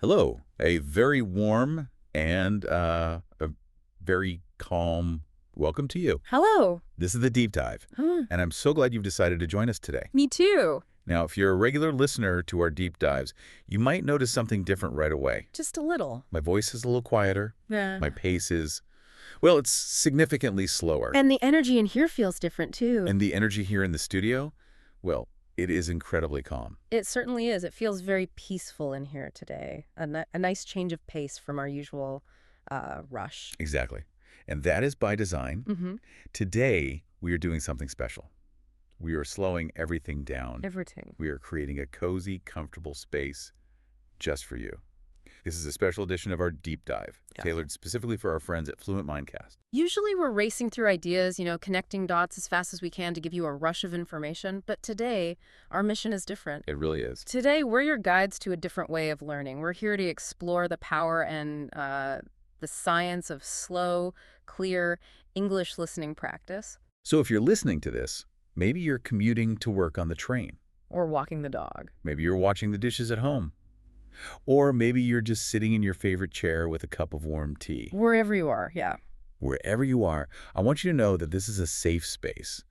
Hello, a very warm and a very calm welcome to you. Hello. This is the Deep Dive, and I'm so glad you've decided to join us today. Me too. Now, if you're a regular listener to our Deep Dives, you might notice something different right away. Just a little. My voice is a little quieter. Yeah. My pace is, well, it's significantly slower. And the energy in here feels different too. And the energy here in the studio, well, it is incredibly calm. It certainly is. It feels very peaceful in here today. A nice change of pace from our usual rush. Exactly. And that is by design. Mm-hmm. Today, we are doing something special. We are slowing everything down. Everything. We are creating a cozy, comfortable space just for you. This is a special edition of our Deep Dive, Yes. tailored specifically for our friends at Fluent Mindcast. Usually we're racing through ideas, connecting dots as fast as we can to give you a rush of information. But today, our mission is different. It really is. Today, we're your guides to a different way of learning. We're here to explore the power and the science of slow, clear English listening practice. So if you're listening to this, maybe you're commuting to work on the train. Or walking the dog. Maybe you're washing the dishes at home. Or maybe you're just sitting in your favorite chair with a cup of warm tea. Wherever you are, yeah. Wherever you are, I want you to know that this is a safe space.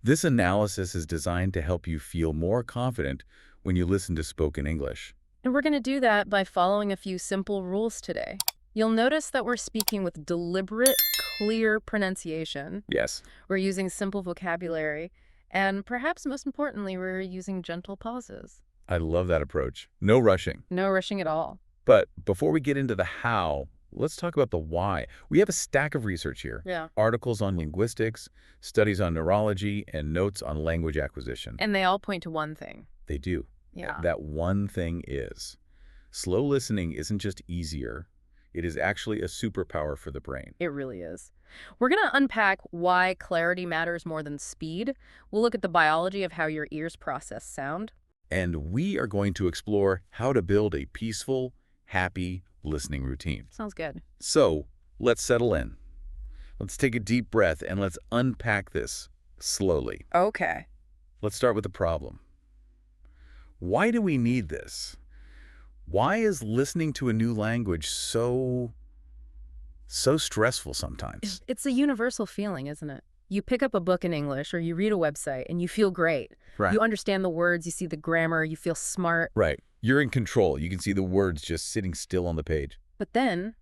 This analysis is designed to help you feel more confident when you listen to spoken English. And we're going to do that by following a few simple rules today. You'll notice that we're speaking with deliberate, clear pronunciation. Yes. We're using simple vocabulary. And perhaps most importantly, we're using gentle pauses. I love that approach. No rushing. No rushing at all. But before we get into the how, let's talk about the why. We have a stack of research here. Yeah. Articles on linguistics, studies on neurology, and notes on language acquisition. And they all point to one thing. They do. Yeah. That one thing is, slow listening isn't just easier. It is actually a superpower for the brain. It really is. We're going to unpack why clarity matters more than speed. We'll look at the biology of how your ears process sound. And we are going to explore how to build a peaceful, happy listening routine. Sounds good. So let's settle in. Let's take a deep breath and let's unpack this slowly. Okay. Let's start with the problem. Why do we need this? Why is listening to a new language so stressful sometimes? It's a universal feeling, isn't it? You pick up a book in English or you read a website and you feel great. Right. You understand the words, you see the grammar, you feel smart. Right. You're in control. You can see the words just sitting still on the page. But then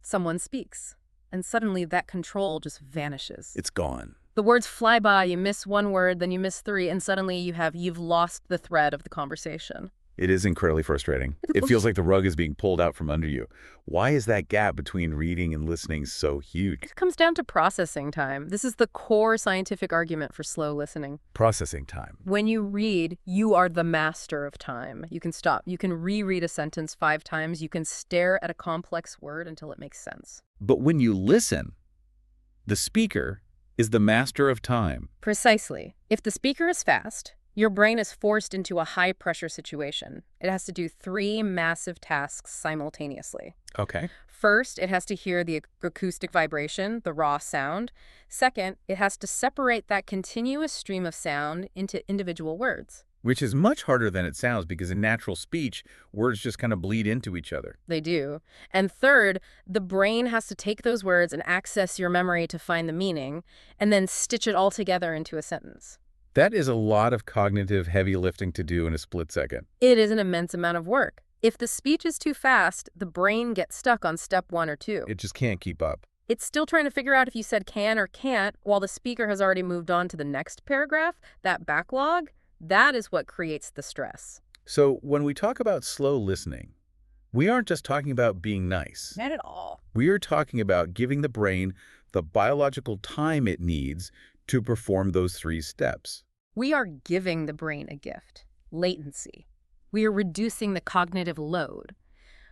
someone speaks and suddenly that control just vanishes. It's gone. The words fly by, you miss one word, then you miss three, and suddenly you've lost the thread of the conversation. It is incredibly frustrating. It feels like the rug is being pulled out from under you. Why is that gap between reading and listening so huge? It comes down to processing time. This is the core scientific argument for slow listening. Processing time. When you read, you are the master of time. You can stop. You can reread a sentence 5 times. You can stare at a complex word until it makes sense. But when you listen, the speaker is the master of time. Precisely. If the speaker is fast, your brain is forced into a high-pressure situation. It has to do 3 massive tasks simultaneously. Okay. First, it has to hear the acoustic vibration, the raw sound. Second, it has to separate that continuous stream of sound into individual words. Which is much harder than it sounds because in natural speech, words just kind of bleed into each other. They do. And third, the brain has to take those words and access your memory to find the meaning, and then stitch it all together into a sentence. That is a lot of cognitive heavy lifting to do in a split second. It is an immense amount of work. If the speech is too fast, the brain gets stuck on step 1 or 2. It just can't keep up. It's still trying to figure out if you said can or can't while the speaker has already moved on to the next paragraph. That backlog, that is what creates the stress. So when we talk about slow listening, we aren't just talking about being nice. Not at all. We are talking about giving the brain the biological time it needs to perform those 3 steps. We are giving the brain a gift, latency. We are reducing the cognitive load.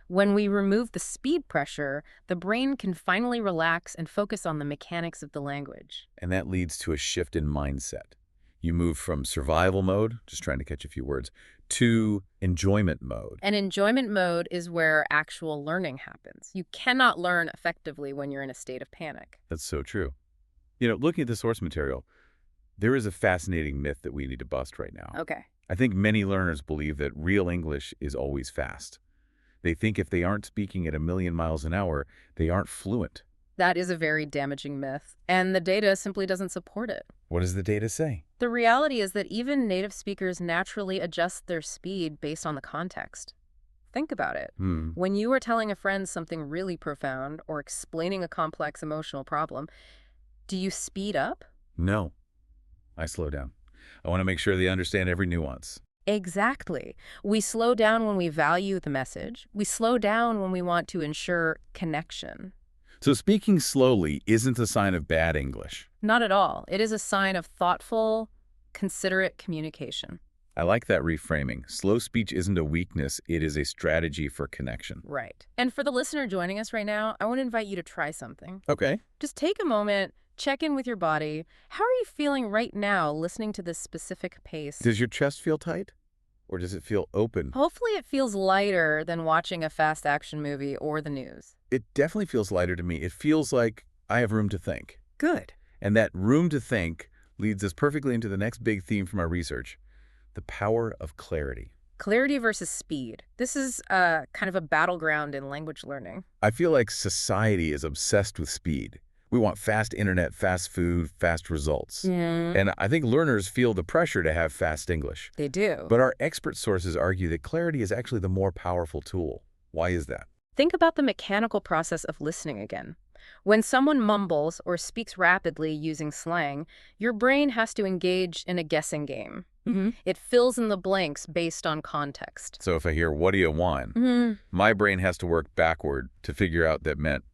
When we remove the speed pressure, the brain can finally relax and focus on the mechanics of the language. And that leads to a shift in mindset. You move from survival mode, just trying to catch a few words, to enjoyment mode. And enjoyment mode is where actual learning happens. You cannot learn effectively when you're in a state of panic. That's so true. Looking at the source material, there is a fascinating myth that we need to bust right now. Okay. I think many learners believe that real English is always fast. They think if they aren't speaking at 1,000,000 miles an hour, they aren't fluent. That is a very damaging myth, and the data simply doesn't support it. What does the data say? The reality is that even native speakers naturally adjust their speed based on the context. Think about it. When you are telling a friend something really profound or explaining a complex emotional problem, do you speed up? No. I slow down. I want to make sure they understand every nuance. Exactly. We slow down when we value the message. We slow down when we want to ensure connection. So speaking slowly isn't a sign of bad English. Not at all. It is a sign of thoughtful, considerate communication. I like that reframing. Slow speech isn't a weakness, it is a strategy for connection. Right. And for the listener joining us right now, I want to invite you to try something. Okay. Just take a moment, check in with your body. How are you feeling right now listening to this specific pace? Does your chest feel tight? Or does it feel open? Hopefully it feels lighter than watching a fast action movie or the news. It definitely feels lighter to me. It feels like I have room to think. Good. And that room to think leads us perfectly into the next big theme from our research, the power of clarity. Clarity versus speed. This is kind of a battleground in language learning. I feel like society is obsessed with speed. We want fast internet, fast food, fast results. And I think learners feel the pressure to have fast English. They do. But our expert sources argue that clarity is actually the more powerful tool. Why is that? Think about the mechanical process of listening again. When someone mumbles or speaks rapidly using slang, your brain has to engage in a guessing game. It fills in the blanks based on context. So if I hear, what do you want? My brain has to work backward to figure out that meant,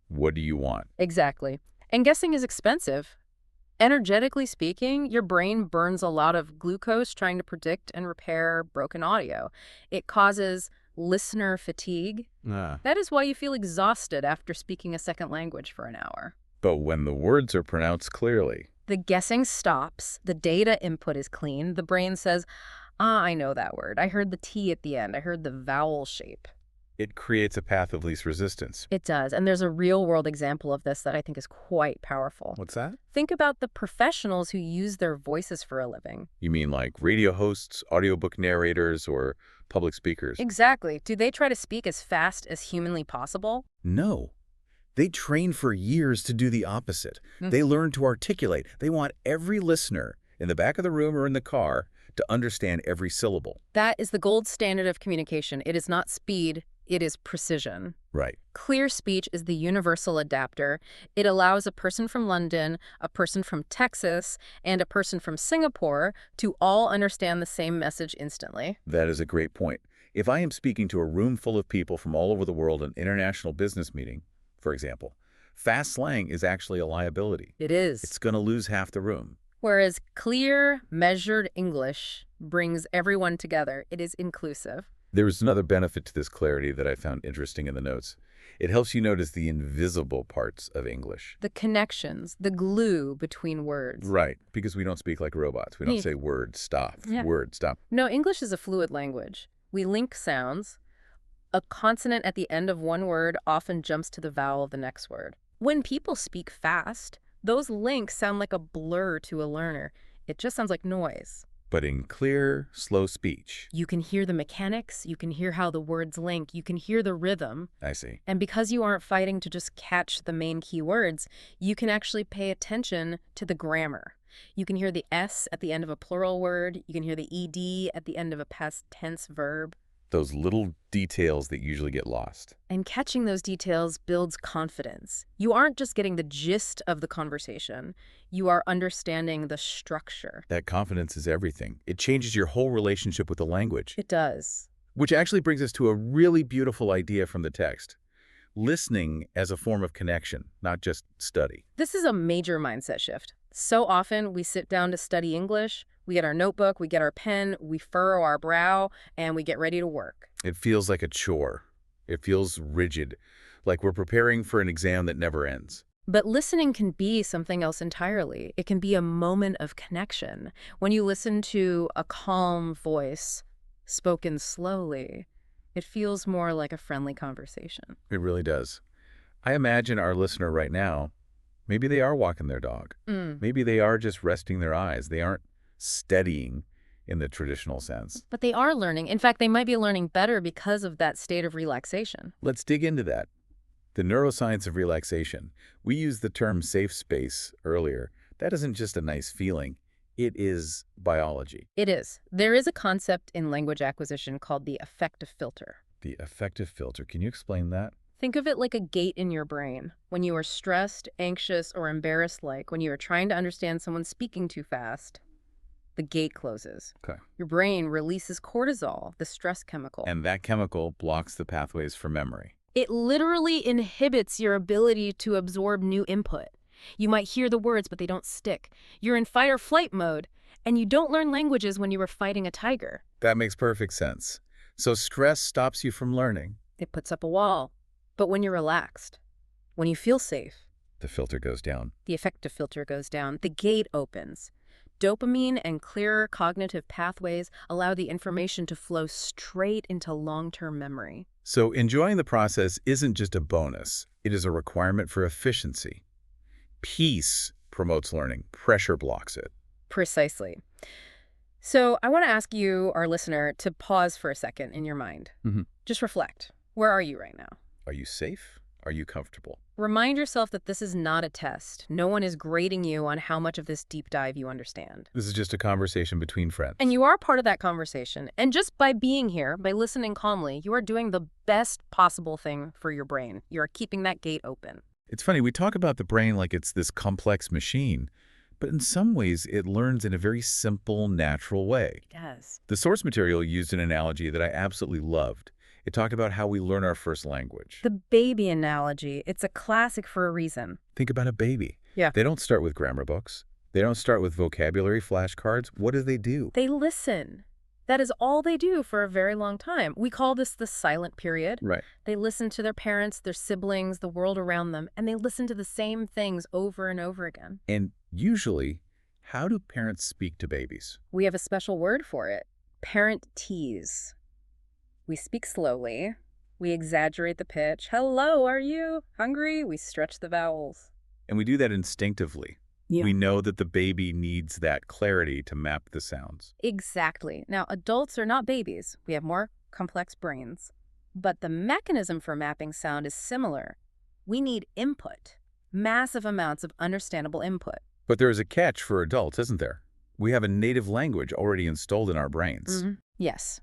what do you want? Exactly. And guessing is expensive. Energetically speaking, your brain burns a lot of glucose trying to predict and repair broken audio. It causes listener fatigue. That is why you feel exhausted after speaking a second language for an hour. But when the words are pronounced clearly, the guessing stops, the data input is clean, the brain says, I know that word. I heard the T at the end. I heard the vowel shape. It creates a path of least resistance. It does, and there's a real-world example of this that I think is quite powerful. What's that? Think about the professionals who use their voices for a living. You mean like radio hosts, audiobook narrators, or public speakers? Exactly. Do they try to speak as fast as humanly possible? No. They train for years to do the opposite. They learn to articulate. They want every listener in the back of the room or in the car to understand every syllable. That is the gold standard of communication. It is not speed. It is precision. Right. Clear speech is the universal adapter. It allows a person from London, a person from Texas, and a person from Singapore to all understand the same message instantly. That is a great point. If I am speaking to a room full of people from all over the world, an international business meeting, for example, fast slang is actually a liability. It is. It's going to lose half the room. Whereas clear, measured English brings everyone together. It is inclusive. There is another benefit to this clarity that I found interesting in the notes. It helps you notice the invisible parts of English. The connections, the glue between words. Right, because we don't speak like robots. We don't say word, stop, word, stop. No, English is a fluid language. We link sounds. A consonant at the end of one word often jumps to the vowel of the next word. When people speak fast, those links sound like a blur to a learner. It just sounds like noise. But in clear, slow speech, you can hear the mechanics, you can hear how the words link, you can hear the rhythm. I see. And because you aren't fighting to just catch the main key words, you can actually pay attention to the grammar. You can hear the S at the end of a plural word, you can hear the ED at the end of a past tense verb. Those little details that usually get lost. And catching those details builds confidence. You aren't just getting the gist of the conversation. You are understanding the structure. That confidence is everything. It changes your whole relationship with the language. It does. Which actually brings us to a really beautiful idea from the text. Listening as a form of connection, not just study. This is a major mindset shift. So often we sit down to study English, we get our notebook, we get our pen, we furrow our brow, and we get ready to work. It feels like a chore. It feels rigid, like we're preparing for an exam that never ends. But listening can be something else entirely. It can be a moment of connection. When you listen to a calm voice spoken slowly, it feels more like a friendly conversation. It really does. I imagine our listener right now, maybe they are walking their dog. Maybe they are just resting their eyes. They aren't studying in the traditional sense. But they are learning. In fact, they might be learning better because of that state of relaxation. Let's dig into that. The neuroscience of relaxation. We used the term safe space earlier. That isn't just a nice feeling. It is biology. It is. There is a concept in language acquisition called the affective filter. The affective filter. Can you explain that? Think of it like a gate in your brain. When you are stressed, anxious, or embarrassed, like when you are trying to understand someone speaking too fast, the gate closes. Okay. Your brain releases cortisol, the stress chemical. And that chemical blocks the pathways for memory. It literally inhibits your ability to absorb new input. You might hear the words, but they don't stick. You're in fight or flight mode, and you don't learn languages when you are fighting a tiger. That makes perfect sense. So stress stops you from learning. It puts up a wall. But when you're relaxed, when you feel safe, The filter goes down. the affective filter goes down, the gate opens. Dopamine and clearer cognitive pathways allow the information to flow straight into long-term memory. So enjoying the process isn't just a bonus. It is a requirement for efficiency. Peace promotes learning. Pressure blocks it. Precisely. So I want to ask you, our listener, to pause for a second in your mind. Mhm. Just reflect. Where are you right now? Are you safe? Are you comfortable? Remind yourself that this is not a test. No one is grading you on how much of this deep dive you understand. This is just a conversation between friends. And you are part of that conversation. And just by being here, by listening calmly, you are doing the best possible thing for your brain. You are keeping that gate open. It's funny, we talk about the brain like it's this complex machine, but in some ways it learns in a very simple, natural way. It does. The source material used an analogy that I absolutely loved. It talked about how we learn our first language. The baby analogy, it's a classic for a reason. Think about a baby. Yeah. They don't start with grammar books. They don't start with vocabulary flashcards. What do? They listen. That is all they do for a very long time. We call this the silent period. Right. They listen to their parents, their siblings, the world around them, and they listen to the same things over and over again. And usually, how do parents speak to babies? We have a special word for it, parent tease. We speak slowly. We exaggerate the pitch. Hello, are you hungry? We stretch the vowels. And we do that instinctively. Yeah. We know that the baby needs that clarity to map the sounds. Exactly. Now, adults are not babies. We have more complex brains. But the mechanism for mapping sound is similar. We need input, massive amounts of understandable input. But there is a catch for adults, isn't there? We have a native language already installed in our brains. Yes.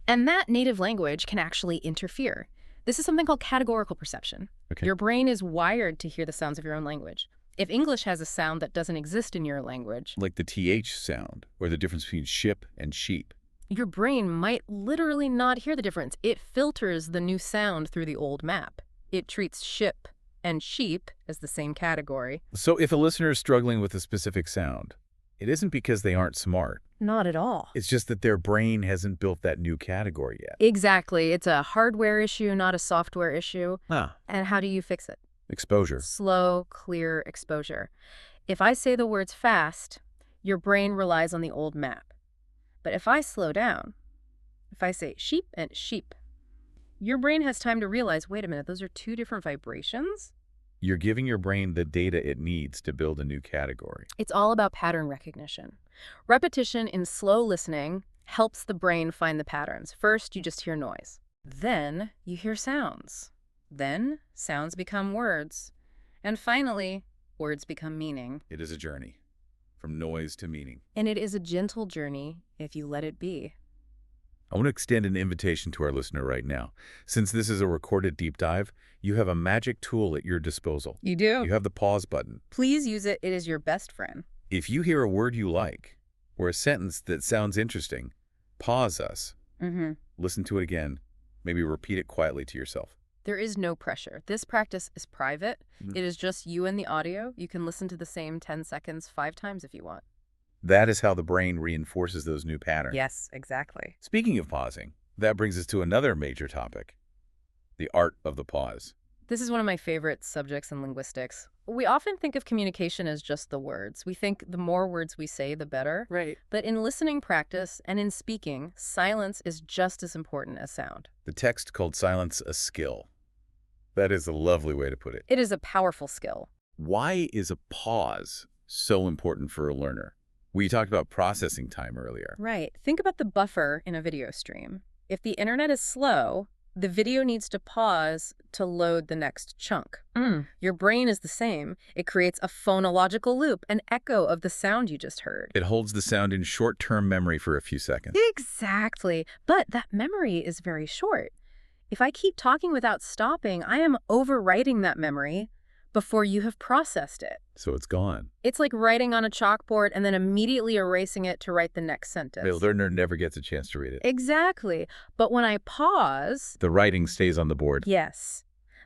And that native language can actually interfere. This is something called categorical perception. Okay. Your brain is wired to hear the sounds of your own language. If English has a sound that doesn't exist in your language, Like the TH sound, or the difference between ship and sheep. your brain might literally not hear the difference. It filters the new sound through the old map. It treats ship and sheep as the same category. So if a listener is struggling with a specific sound, it isn't because they aren't smart. Not at all. It's just that their brain hasn't built that new category yet. Exactly. It's a hardware issue, not a software issue. Ah, And how do you fix it? exposure. Slow, clear exposure. If I say the words fast, your brain relies on the old map. But if I slow down, if I say sheep and sheep, your brain has time to realize, wait a minute, those are two different vibrations? You're giving your brain the data it needs to build a new category. It's all about pattern recognition. Repetition in slow listening helps the brain find the patterns. First, you just hear noise. Then you hear sounds. Then sounds become words. And finally, words become meaning. It is a journey, from noise to meaning. And it is a gentle journey if you let it be. I want to extend an invitation to our listener right now. Since this is a recorded deep dive, you have a magic tool at your disposal. You do? You have the pause button. Please use it. It is your best friend. If you hear a word you like, or a sentence that sounds interesting, pause us. Listen to it again. Maybe repeat it quietly to yourself. There is no pressure. This practice is private. Mhm. It is just you and the audio. You can listen to the same 10 seconds 5 times if you want. That is how the brain reinforces those new patterns. Yes, exactly. Speaking of pausing, that brings us to another major topic, the art of the pause. This is one of my favorite subjects in linguistics. We often think of communication as just the words. We think the more words we say, the better. Right. But in listening practice and in speaking, silence is just as important as sound. The text called silence a skill. That is a lovely way to put it. It is a powerful skill. Why is a pause so important for a learner? We talked about processing time earlier. Right. Think about the buffer in a video stream. If the internet is slow, the video needs to pause to load the next chunk. Your brain is the same. It creates a phonological loop, an echo of the sound you just heard. It holds the sound in short-term memory for a few seconds. Exactly. But that memory is very short. If I keep talking without stopping, I am overwriting that memory before you have processed it. So it's gone. It's like writing on a chalkboard and then immediately erasing it to write the next sentence. The learner never gets a chance to read it. Exactly. But when I pause, The writing stays on the board. yes,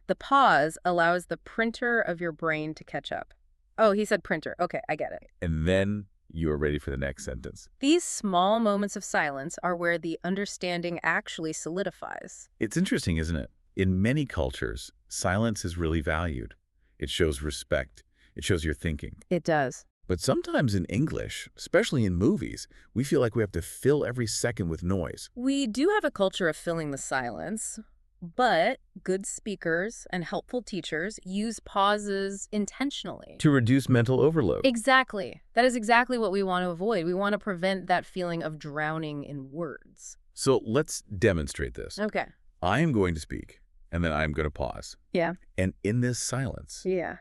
the pause allows the printer of your brain to catch up. Oh, he said printer. Okay, I get it. And then you are ready for the next sentence. These small moments of silence are where the understanding actually solidifies. It's interesting, isn't it? In many cultures, silence is really valued. It shows respect. It shows you're thinking. It does. But sometimes in English, especially in movies, we feel like we have to fill every second with noise. We do have a culture of filling the silence, but good speakers and helpful teachers use pauses intentionally. To reduce mental overload. Exactly. That is exactly what we want to avoid. We want to prevent that feeling of drowning in words. So let's demonstrate this. Okay. I am going to speak, and then I'm going to pause. Yeah. And in this silence, Yeah.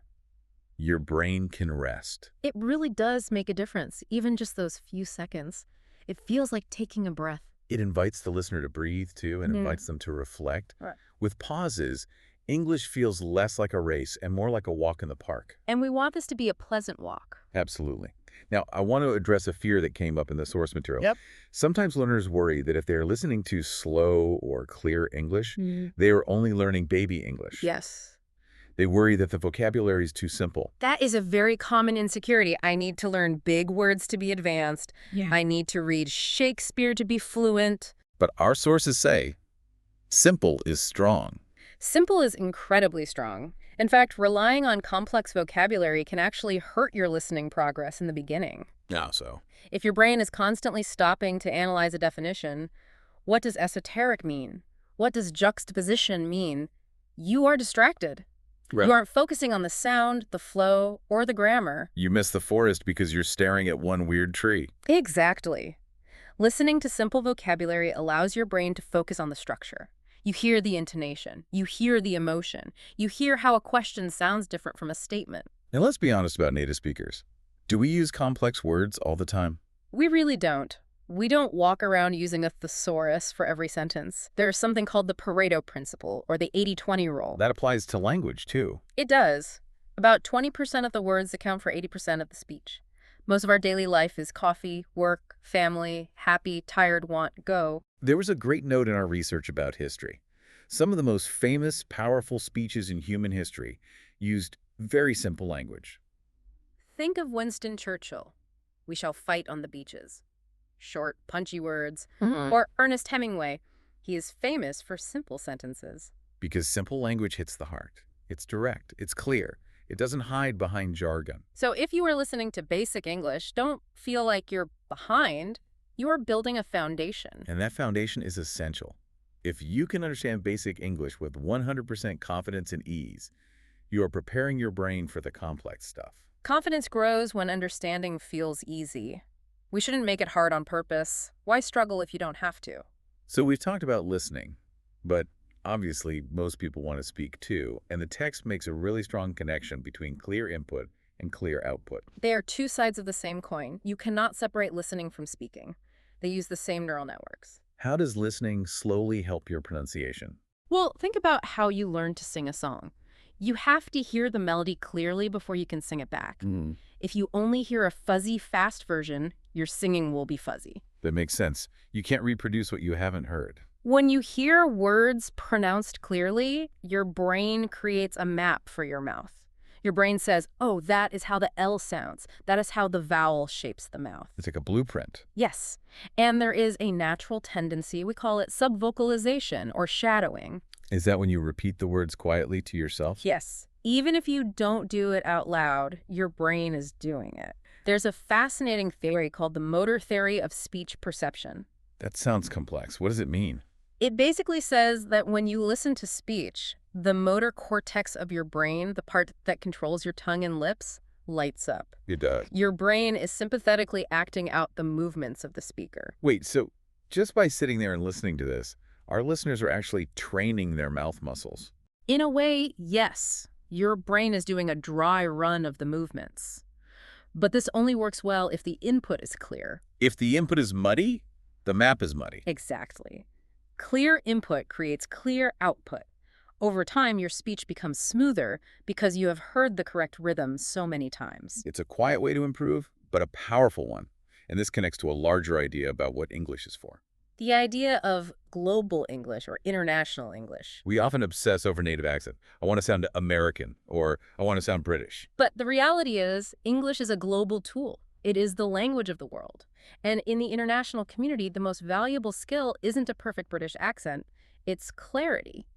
your brain can rest. It really does make a difference, even just those few seconds. It feels like taking a breath. It invites the listener to breathe, too, and Mhm. invites them to reflect. Right. With pauses, English feels less like a race and more like a walk in the park. And we want this to be a pleasant walk. Absolutely. Now, I want to address a fear that came up in the source material. Yep. Sometimes learners worry that if they're listening to slow or clear English, they are only learning baby English. Yes. They worry that the vocabulary is too simple. That is a very common insecurity. I need to learn big words to be advanced. Yeah. I need to read Shakespeare to be fluent. But our sources say simple is strong. Simple is incredibly strong. In fact, relying on complex vocabulary can actually hurt your listening progress in the beginning. Now so. If your brain is constantly stopping to analyze a definition, what does esoteric mean? What does juxtaposition mean? You are distracted. Right. You aren't focusing on the sound, the flow, or the grammar. You miss the forest because you're staring at one weird tree. Exactly. Listening to simple vocabulary allows your brain to focus on the structure. You hear the intonation. You hear the emotion. You hear how a question sounds different from a statement. Now let's be honest about native speakers. Do we use complex words all the time? We really don't. We don't walk around using a thesaurus for every sentence. There's something called the Pareto principle, or the 80-20 rule. That applies to language, too. It does. About 20% of the words account for 80% of the speech. Most of our daily life is coffee, work, family, happy, tired, want, go. There was a great note in our research about history. Some of the most famous, powerful speeches in human history used very simple language. Think of Winston Churchill. We shall fight on the beaches. Short, punchy words. Or Ernest Hemingway. He is famous for simple sentences. Because simple language hits the heart. It's direct. It's clear. It doesn't hide behind jargon. So if you are listening to basic English, don't feel like you're behind. You are building a foundation. And that foundation is essential. If you can understand basic English with 100% confidence and ease, you are preparing your brain for the complex stuff. Confidence grows when understanding feels easy. We shouldn't make it hard on purpose. Why struggle if you don't have to? So we've talked about listening, but obviously most people want to speak too, and the text makes a really strong connection between clear input and clear output. They are two sides of the same coin. You cannot separate listening from speaking. They use the same neural networks. How does listening slowly help your pronunciation? Well, think about how you learn to sing a song. You have to hear the melody clearly before you can sing it back. If you only hear a fuzzy, fast version, your singing will be fuzzy. That makes sense. You can't reproduce what you haven't heard. When you hear words pronounced clearly, your brain creates a map for your mouth. Your brain says, oh, that is how the L sounds. That is how the vowel shapes the mouth. It's like a blueprint. Yes. And there is a natural tendency, we call it subvocalization or shadowing. Is that when you repeat the words quietly to yourself? Yes. Even if you don't do it out loud, your brain is doing it. There's a fascinating theory called the motor theory of speech perception. That sounds complex. What does it mean? It basically says that when you listen to speech, the motor cortex of your brain, the part that controls your tongue and lips, lights up. It does. Your brain is sympathetically acting out the movements of the speaker. Wait, so just by sitting there and listening to this, our listeners are actually training their mouth muscles. In a way, yes, your brain is doing a dry run of the movements. But this only works well if the input is clear. If the input is muddy, the map is muddy. Exactly. Clear input creates clear output. Over time, your speech becomes smoother because you have heard the correct rhythm so many times. It's a quiet way to improve, but a powerful one. And this connects to a larger idea about what English is for. The idea of global English or international English. We often obsess over native accent. I want to sound American, or I want to sound British. But the reality is, English is a global tool. It is the language of the world. And in the international community, the most valuable skill isn't a perfect British accent, it's clarity.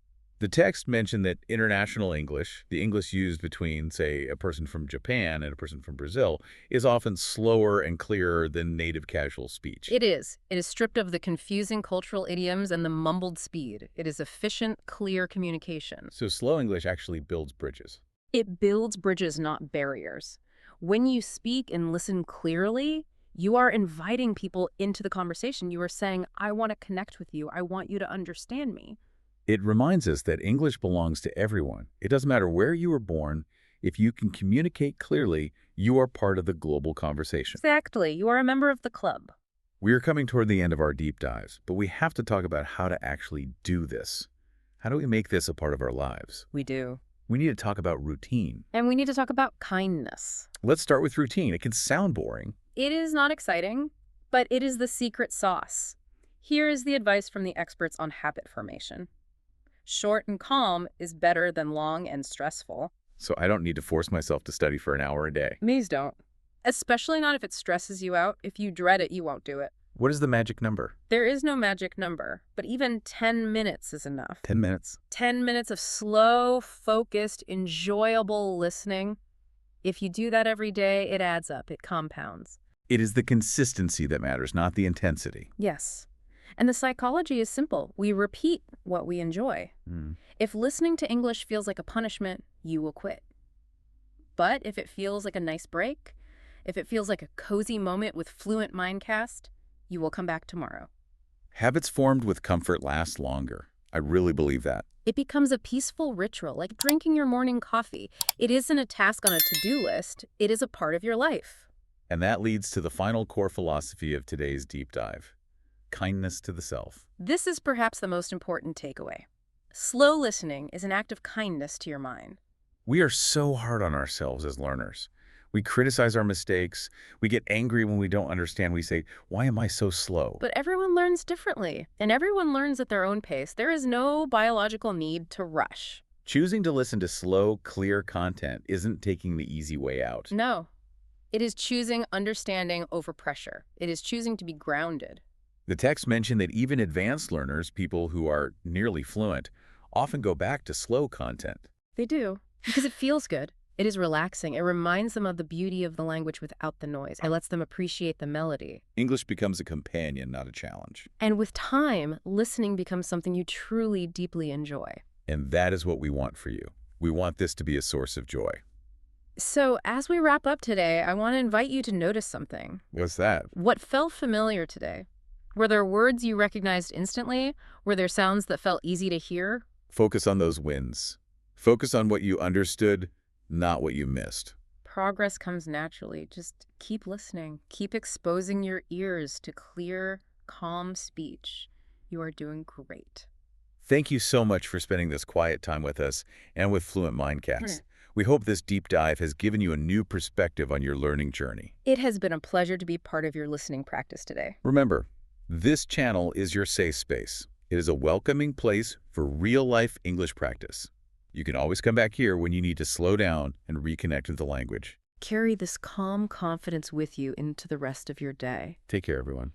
The text mentioned that international English, the English used between, say, a person from Japan and a person from Brazil, is often slower and clearer than native casual speech. It is. It is stripped of the confusing cultural idioms and the mumbled speed. It is efficient, clear communication. So slow English actually builds bridges. It builds bridges, not barriers. When you speak and listen clearly, you are inviting people into the conversation. You are saying, I want to connect with you. I want you to understand me. It reminds us that English belongs to everyone. It doesn't matter where you were born. If you can communicate clearly, you are part of the global conversation. Exactly. You are a member of the club. We are coming toward the end of our deep dives, but we have to talk about how to actually do this. How do we make this a part of our lives? We do. We need to talk about routine. And we need to talk about kindness. Let's start with routine. It can sound boring. It is not exciting, but it is the secret sauce. Here is the advice from the experts on habit formation. Short and calm is better than long and stressful. So I don't need to force myself to study for an hour a day. Please don't. Especially not if it stresses you out. If you dread it, you won't do it. What is the magic number? There is no magic number, but even 10 minutes is enough. 10 minutes. 10 minutes of slow, focused, enjoyable listening. If you do that every day, it adds up. It compounds. It is the consistency that matters, not the intensity. Yes. And the psychology is simple. We repeat what we enjoy. If listening to English feels like a punishment, you will quit. But if it feels like a nice break, if it feels like a cozy moment with Fluent Mindcast, you will come back tomorrow. Habits formed with comfort last longer. I really believe that. It becomes a peaceful ritual, like drinking your morning coffee. It isn't a task on a to-do list. It is a part of your life. And that leads to the final core philosophy of today's deep dive. Kindness to the self. This is perhaps the most important takeaway. Slow listening is an act of kindness to your mind. We are so hard on ourselves as learners. We criticize our mistakes. We get angry when we don't understand. We say, why am I so slow? But everyone learns differently, and everyone learns at their own pace. There is no biological need to rush. Choosing to listen to slow, clear content isn't taking the easy way out. No. It is choosing understanding over pressure. It is choosing to be grounded. The text mentioned that even advanced learners, people who are nearly fluent, often go back to slow content. They do, because it feels good. It is relaxing. It reminds them of the beauty of the language without the noise. It lets them appreciate the melody. English becomes a companion, not a challenge. And with time, listening becomes something you truly, deeply enjoy. And that is what we want for you. We want this to be a source of joy. So as we wrap up today, I want to invite you to notice something. What's that? What felt familiar today? Were there words you recognized instantly? Were there sounds that felt easy to hear? Focus on those wins. Focus on what you understood, not what you missed. Progress comes naturally. Just keep listening. Keep exposing your ears to clear, calm speech. You are doing great. Thank you so much for spending this quiet time with us and with Fluent Mindcast. We hope this deep dive has given you a new perspective on your learning journey. It has been a pleasure to be part of your listening practice today. Remember, this channel is your safe space. It is a welcoming place for real-life English practice. You can always come back here when you need to slow down and reconnect with the language. Carry this calm confidence with you into the rest of your day. Take care, everyone.